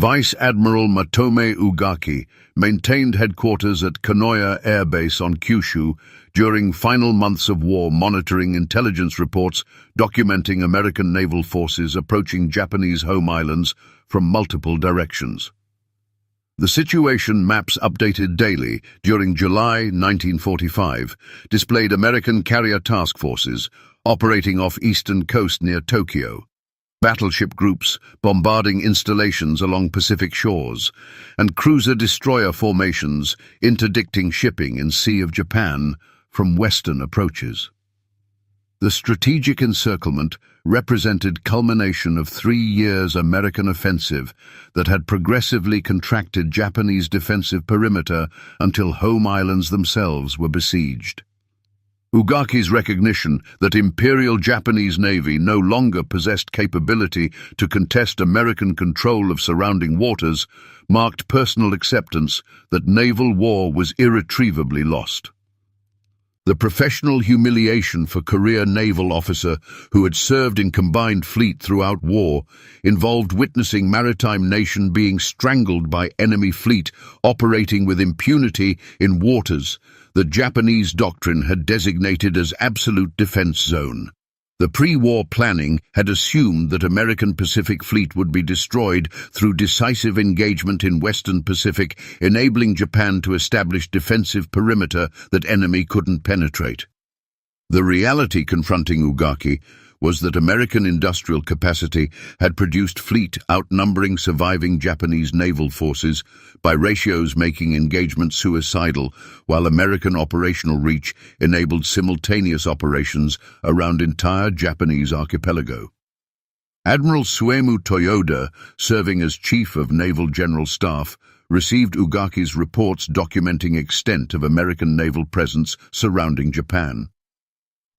Vice Admiral Matome Ugaki maintained headquarters at Kanoya Air Base on Kyushu during final months of war, monitoring intelligence reports documenting American naval forces approaching Japanese home islands from multiple directions. The situation maps updated daily during July 1945 displayed American carrier task forces operating off eastern coast near Tokyo, battleship groups bombarding installations along Pacific shores, and cruiser-destroyer formations interdicting shipping in Sea of Japan from western approaches. The strategic encirclement represented culmination of 3 years' American offensive that had progressively contracted Japanese defensive perimeter until home islands themselves were besieged. Ugaki's recognition that Imperial Japanese Navy no longer possessed capability to contest American control of surrounding waters marked personal acceptance that naval war was irretrievably lost. The professional humiliation for career naval officer who had served in combined fleet throughout war involved witnessing maritime nation being strangled by enemy fleet operating with impunity in waters that Japanese doctrine had designated as absolute defense zone. The pre-war planning had assumed that American Pacific Fleet would be destroyed through decisive engagement in Western Pacific, enabling Japan to establish defensive perimeter that enemy couldn't penetrate. The reality confronting Ugaki was that American industrial capacity had produced fleet outnumbering surviving Japanese naval forces by ratios making engagement suicidal, while American operational reach enabled simultaneous operations around entire Japanese archipelago. Admiral Suemu Toyoda, serving as Chief of Naval General Staff, received Ugaki's reports documenting extent of American naval presence surrounding Japan.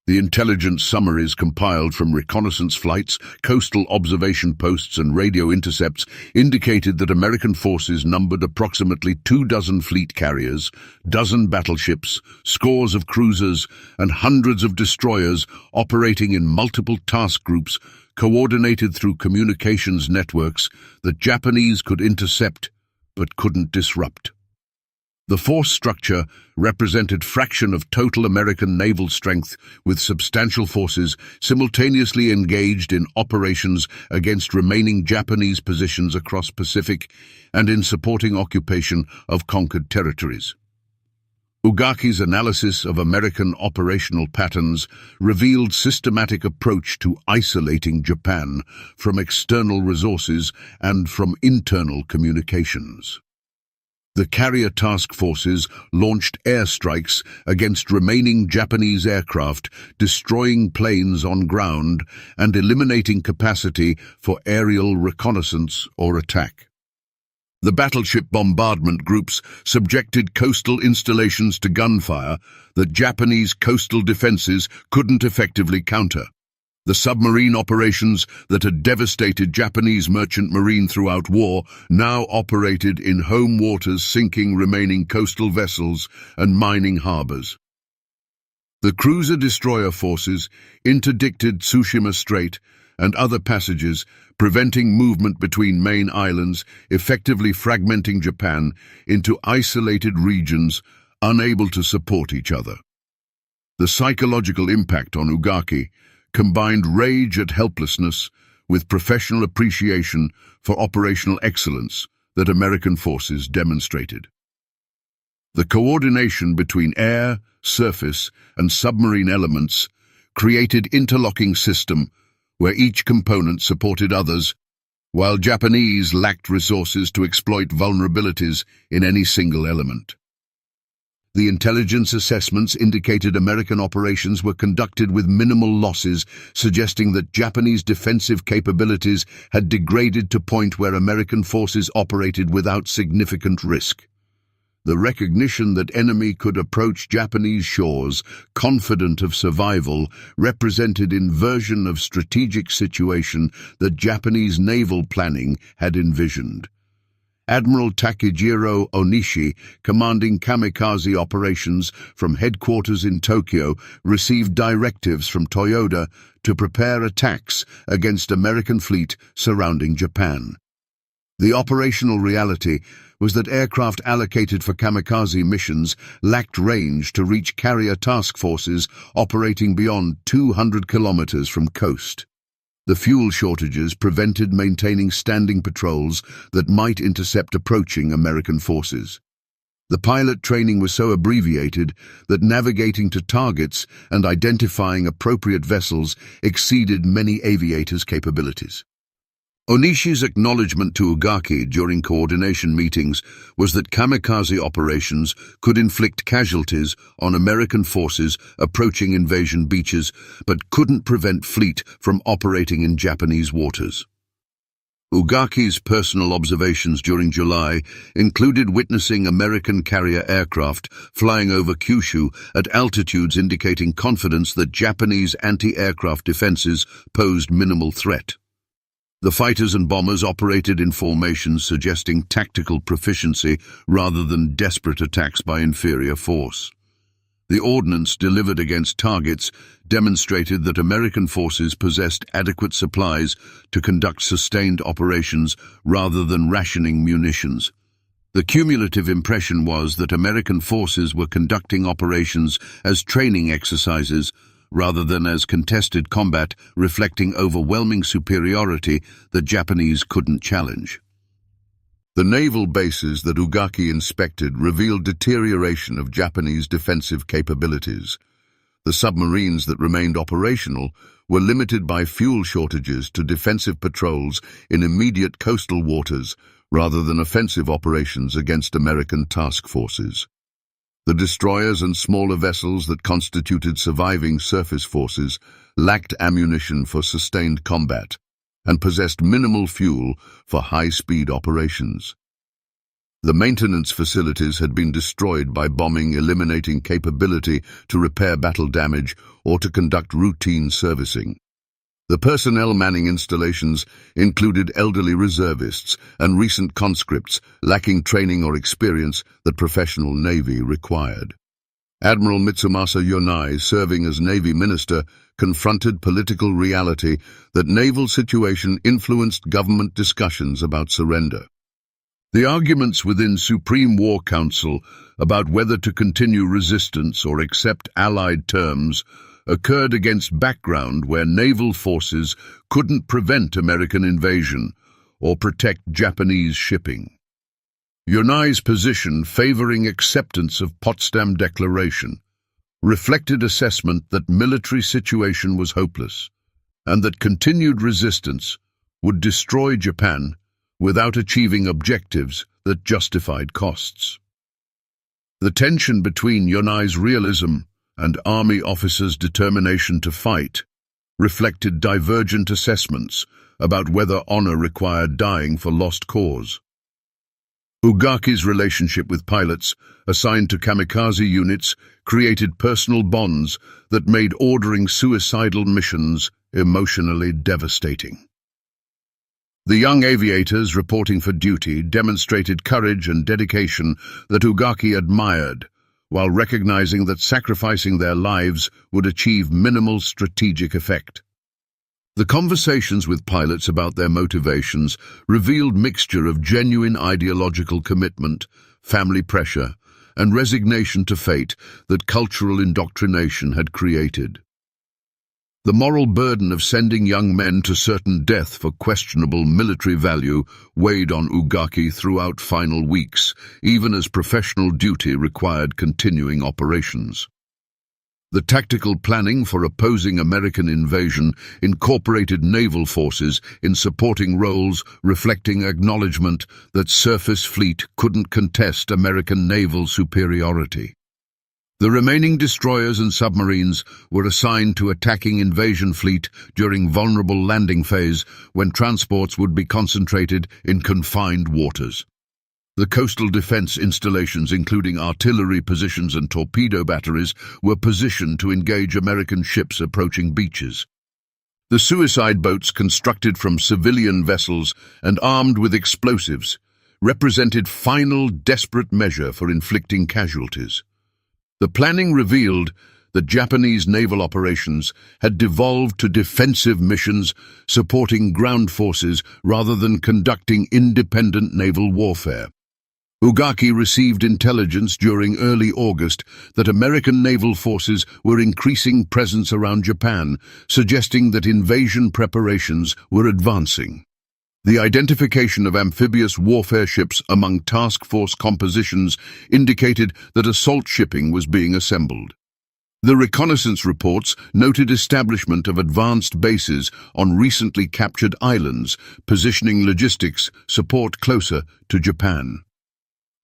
The intelligence summaries compiled from reconnaissance flights, coastal observation posts and radio intercepts indicated that American forces numbered approximately 24 fleet carriers, dozen battleships, scores of cruisers, and hundreds of destroyers operating in multiple task groups coordinated through communications networks that Japanese could intercept but couldn't disrupt. The force structure represented fraction of total American naval strength, with substantial forces simultaneously engaged in operations against remaining Japanese positions across Pacific and in supporting occupation of conquered territories. Ugaki's analysis of American operational patterns revealed systematic approach to isolating Japan from external resources and from internal communications. The carrier task forces launched airstrikes against remaining Japanese aircraft, destroying planes on ground and eliminating capacity for aerial reconnaissance or attack. The battleship bombardment groups subjected coastal installations to gunfire that Japanese coastal defenses couldn't effectively counter. The submarine operations that had devastated Japanese merchant marine throughout war now operated in home waters, sinking remaining coastal vessels and mining harbors. The cruiser-destroyer forces interdicted Tsushima Strait and other passages, preventing movement between main islands, effectively fragmenting Japan into isolated regions unable to support each other. The psychological impact on Ugaki combined rage at helplessness with professional appreciation for operational excellence that American forces demonstrated. The coordination between air, surface, and submarine elements created interlocking system where each component supported others, while Japanese lacked resources to exploit vulnerabilities in any single element. The intelligence assessments indicated American operations were conducted with minimal losses, suggesting that Japanese defensive capabilities had degraded to a point where American forces operated without significant risk. The recognition that enemy could approach Japanese shores, confident of survival, represented inversion of strategic situation that Japanese naval planning had envisioned. Admiral Takejiro Onishi, commanding kamikaze operations from headquarters in Tokyo, received directives from Toyoda to prepare attacks against American fleet surrounding Japan. The operational reality was that aircraft allocated for kamikaze missions lacked range to reach carrier task forces operating beyond 200 kilometers from coast. The fuel shortages prevented maintaining standing patrols that might intercept approaching American forces. The pilot training was so abbreviated that navigating to targets and identifying appropriate vessels exceeded many aviators' capabilities. Onishi's acknowledgement to Ugaki during coordination meetings was that kamikaze operations could inflict casualties on American forces approaching invasion beaches, but couldn't prevent fleet from operating in Japanese waters. Ugaki's personal observations during July included witnessing American carrier aircraft flying over Kyushu at altitudes indicating confidence that Japanese anti-aircraft defenses posed minimal threat. The fighters and bombers operated in formations suggesting tactical proficiency rather than desperate attacks by inferior force. The ordnance delivered against targets demonstrated that American forces possessed adequate supplies to conduct sustained operations rather than rationing munitions. The cumulative impression was that American forces were conducting operations as training exercises rather than as contested combat, reflecting overwhelming superiority that Japanese couldn't challenge. The naval bases that Ugaki inspected revealed deterioration of Japanese defensive capabilities. The submarines that remained operational were limited by fuel shortages to defensive patrols in immediate coastal waters rather than offensive operations against American task forces. The destroyers and smaller vessels that constituted surviving surface forces lacked ammunition for sustained combat and possessed minimal fuel for high-speed operations. The maintenance facilities had been destroyed by bombing, eliminating capability to repair battle damage or to conduct routine servicing. The personnel manning installations included elderly reservists and recent conscripts lacking training or experience that professional Navy required. Admiral Matsumasa Yonai, serving as Navy Minister, confronted political reality that naval situation influenced government discussions about surrender. The arguments within Supreme War Council about whether to continue resistance or accept Allied terms occurred against background where naval forces couldn't prevent American invasion or protect Japanese shipping. Yonai's position favoring acceptance of Potsdam Declaration reflected assessment that military situation was hopeless and that continued resistance would destroy Japan without achieving objectives that justified costs. The tension between Yonai's realism and army officers' determination to fight reflected divergent assessments about whether honor required dying for lost cause. Ugaki's relationship with pilots assigned to kamikaze units created personal bonds that made ordering suicidal missions emotionally devastating. The young aviators reporting for duty demonstrated courage and dedication that Ugaki admired, while recognizing that sacrificing their lives would achieve minimal strategic effect. The conversations with pilots about their motivations revealed mixture of genuine ideological commitment, family pressure, and resignation to fate that cultural indoctrination had created. The moral burden of sending young men to certain death for questionable military value weighed on Ugaki throughout final weeks, even as professional duty required continuing operations. The tactical planning for opposing American invasion incorporated naval forces in supporting roles, reflecting acknowledgement that surface fleet couldn't contest American naval superiority. The remaining destroyers and submarines were assigned to attacking invasion fleet during vulnerable landing phase when transports would be concentrated in confined waters. The coastal defense installations, including artillery positions and torpedo batteries, were positioned to engage American ships approaching beaches. The suicide boats, constructed from civilian vessels and armed with explosives, represented final desperate measure for inflicting casualties. The planning revealed that Japanese naval operations had devolved to defensive missions supporting ground forces rather than conducting independent naval warfare. Ugaki received intelligence during early August that American naval forces were increasing presence around Japan, suggesting that invasion preparations were advancing. The identification of amphibious warfare ships among task force compositions indicated that assault shipping was being assembled. The reconnaissance reports noted establishment of advanced bases on recently captured islands, positioning logistics support closer to Japan.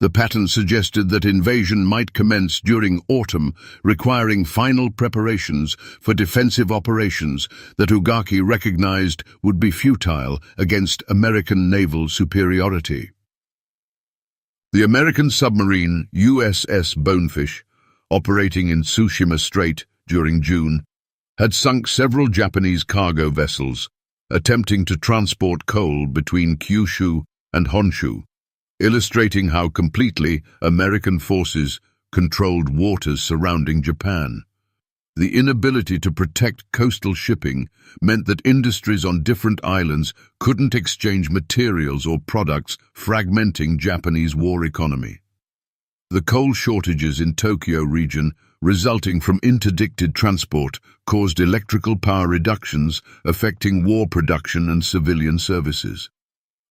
The pattern suggested that invasion might commence during autumn, requiring final preparations for defensive operations that Ugaki recognized would be futile against American naval superiority. The American submarine USS Bonefish, operating in Tsushima Strait during June, had sunk several Japanese cargo vessels, attempting to transport coal between Kyushu and Honshu, illustrating how completely American forces controlled waters surrounding Japan. The inability to protect coastal shipping meant that industries on different islands couldn't exchange materials or products, fragmenting Japanese war economy. The coal shortages in Tokyo region, resulting from interdicted transport, caused electrical power reductions, affecting war production and civilian services.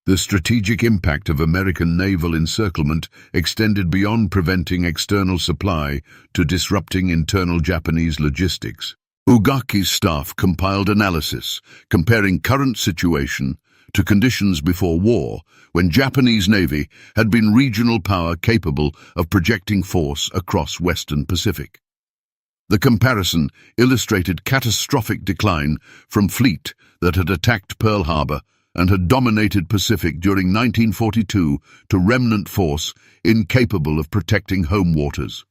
The strategic impact of American naval encirclement extended beyond preventing external supply to disrupting internal Japanese logistics. Ugaki's staff compiled analysis, comparing current situation to conditions before war, when Japanese Navy had been regional power capable of projecting force across Western Pacific. The comparison illustrated catastrophic decline from fleet that had attacked Pearl Harbor and had dominated Pacific during 1942 to remnant force incapable of protecting home waters.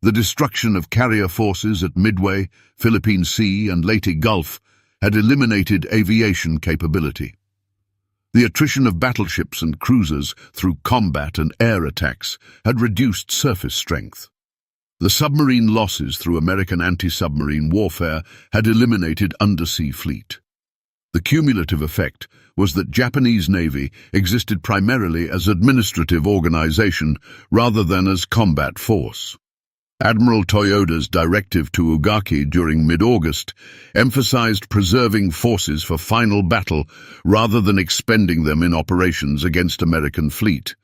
The destruction of carrier forces at Midway, Philippine Sea and Leyte Gulf had eliminated aviation capability. The attrition of battleships and cruisers through combat and air attacks had reduced surface strength. The submarine losses through American anti-submarine warfare had eliminated undersea fleet. The cumulative effect was that Japanese Navy existed primarily as administrative organization rather than as combat force. Admiral Toyoda's directive to Ugaki during mid-August emphasized preserving forces for final battle rather than expending them in operations against American fleet.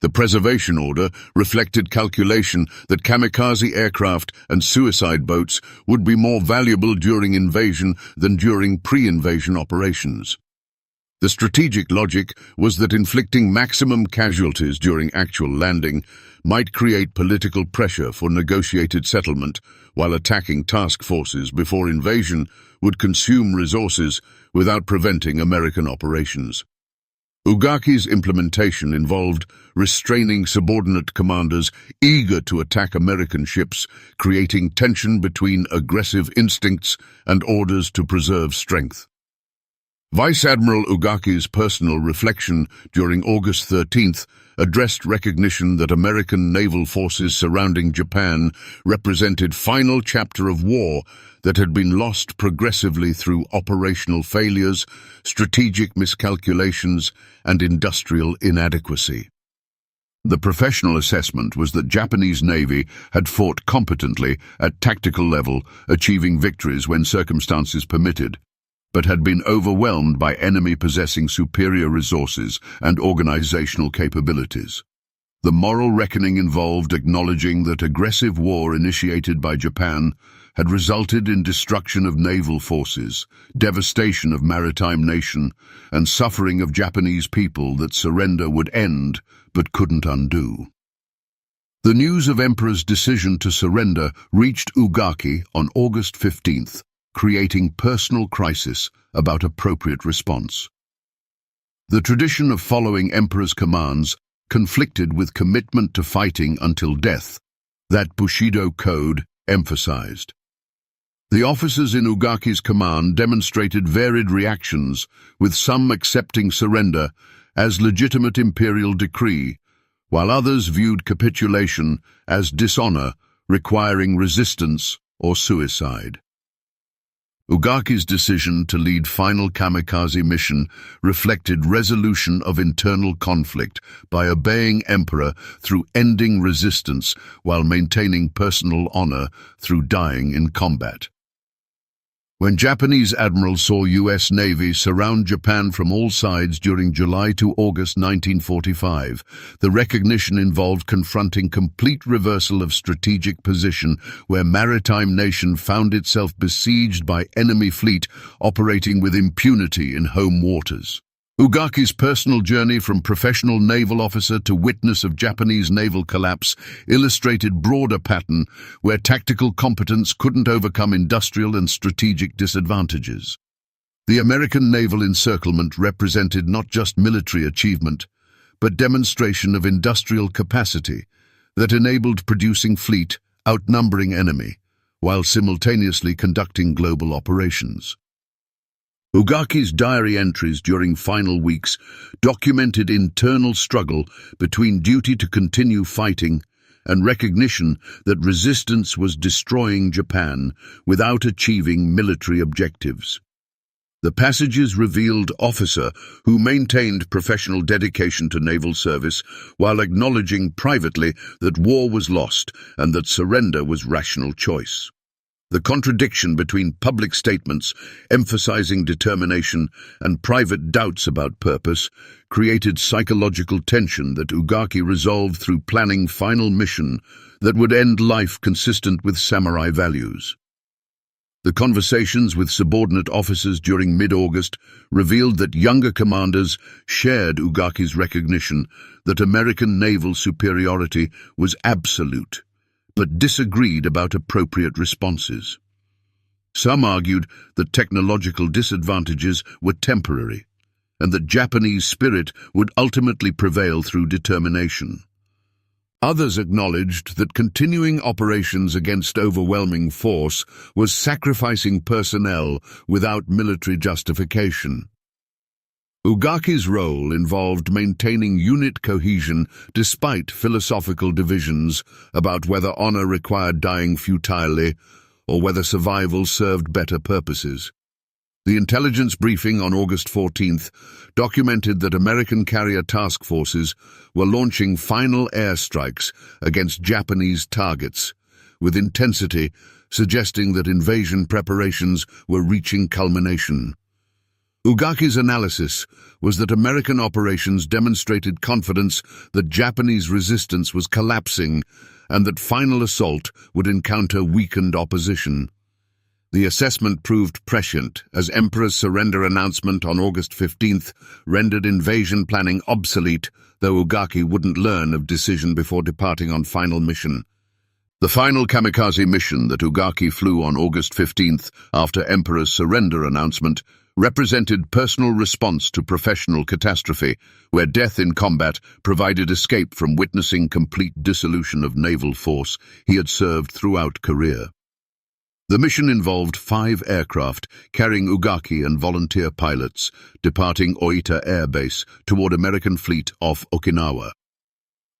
The preservation order reflected calculation that kamikaze aircraft and suicide boats would be more valuable during invasion than during pre-invasion operations. The strategic logic was that inflicting maximum casualties during actual landing might create political pressure for negotiated settlement, while attacking task forces before invasion would consume resources without preventing American operations. Ugaki's implementation involved restraining subordinate commanders eager to attack American ships, creating tension between aggressive instincts and orders to preserve strength. Vice Admiral Ugaki's personal reflection during August 13th addressed recognition that American naval forces surrounding Japan represented final chapter of war that had been lost progressively through operational failures, strategic miscalculations, and industrial inadequacy. The professional assessment was that Japanese Navy had fought competently at tactical level, achieving victories when circumstances permitted, but had been overwhelmed by enemy possessing superior resources and organizational capabilities. The moral reckoning involved acknowledging that aggressive war initiated by Japan had resulted in destruction of naval forces, devastation of maritime nation, and suffering of Japanese people that surrender would end but couldn't undo. The news of Emperor's decision to surrender reached Ugaki on August 15th, creating personal crisis about appropriate response. The tradition of following Emperor's commands conflicted with commitment to fighting until death, that Bushido code emphasized. The officers in Ugaki's command demonstrated varied reactions, with some accepting surrender as legitimate imperial decree, while others viewed capitulation as dishonor requiring resistance or suicide. Ugaki's decision to lead final kamikaze mission reflected resolution of internal conflict by obeying Emperor through ending resistance while maintaining personal honor through dying in combat. When Japanese admirals saw U.S. Navy surround Japan from all sides during July to August 1945, the recognition involved confronting complete reversal of strategic position where maritime nation found itself besieged by enemy fleet operating with impunity in home waters. Ugaki's personal journey from professional naval officer to witness of Japanese naval collapse illustrated broader pattern where tactical competence couldn't overcome industrial and strategic disadvantages. The American naval encirclement represented not just military achievement, but demonstration of industrial capacity that enabled producing fleet, outnumbering enemy, while simultaneously conducting global operations. Ugaki's diary entries during final weeks documented internal struggle between duty to continue fighting and recognition that resistance was destroying Japan without achieving military objectives. The passages revealed officer who maintained professional dedication to naval service while acknowledging privately that war was lost and that surrender was rational choice. The contradiction between public statements emphasizing determination and private doubts about purpose created psychological tension that Ugaki resolved through planning final mission that would end life consistent with samurai values. The conversations with subordinate officers during mid-August revealed that younger commanders shared Ugaki's recognition that American naval superiority was absolute, but disagreed about appropriate responses. Some argued that technological disadvantages were temporary, and that Japanese spirit would ultimately prevail through determination. Others acknowledged that continuing operations against overwhelming force was sacrificing personnel without military justification. Ugaki's role involved maintaining unit cohesion despite philosophical divisions about whether honor required dying futilely or whether survival served better purposes. The intelligence briefing on August 14th documented that American carrier task forces were launching final airstrikes against Japanese targets, with intensity suggesting that invasion preparations were reaching culmination. Ugaki's analysis was that American operations demonstrated confidence that Japanese resistance was collapsing and that final assault would encounter weakened opposition. The assessment proved prescient as Emperor's surrender announcement on August 15th rendered invasion planning obsolete, though Ugaki wouldn't learn of decision before departing on final mission. The final kamikaze mission that Ugaki flew on August 15th after Emperor's surrender announcement represented personal response to professional catastrophe, where death in combat provided escape from witnessing complete dissolution of naval force he had served throughout career. The mission involved 5 aircraft carrying Ugaki and volunteer pilots departing Oita Air Base toward American fleet off Okinawa.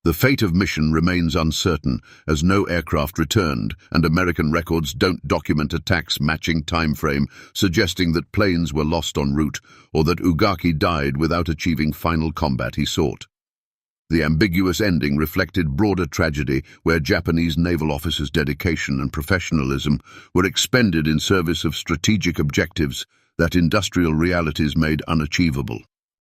The fate of mission remains uncertain as no aircraft returned and American records don't document attacks matching time frame, suggesting that planes were lost en route or that Ugaki died without achieving final combat he sought. The ambiguous ending reflected broader tragedy where Japanese naval officers' dedication and professionalism were expended in service of strategic objectives that industrial realities made unachievable.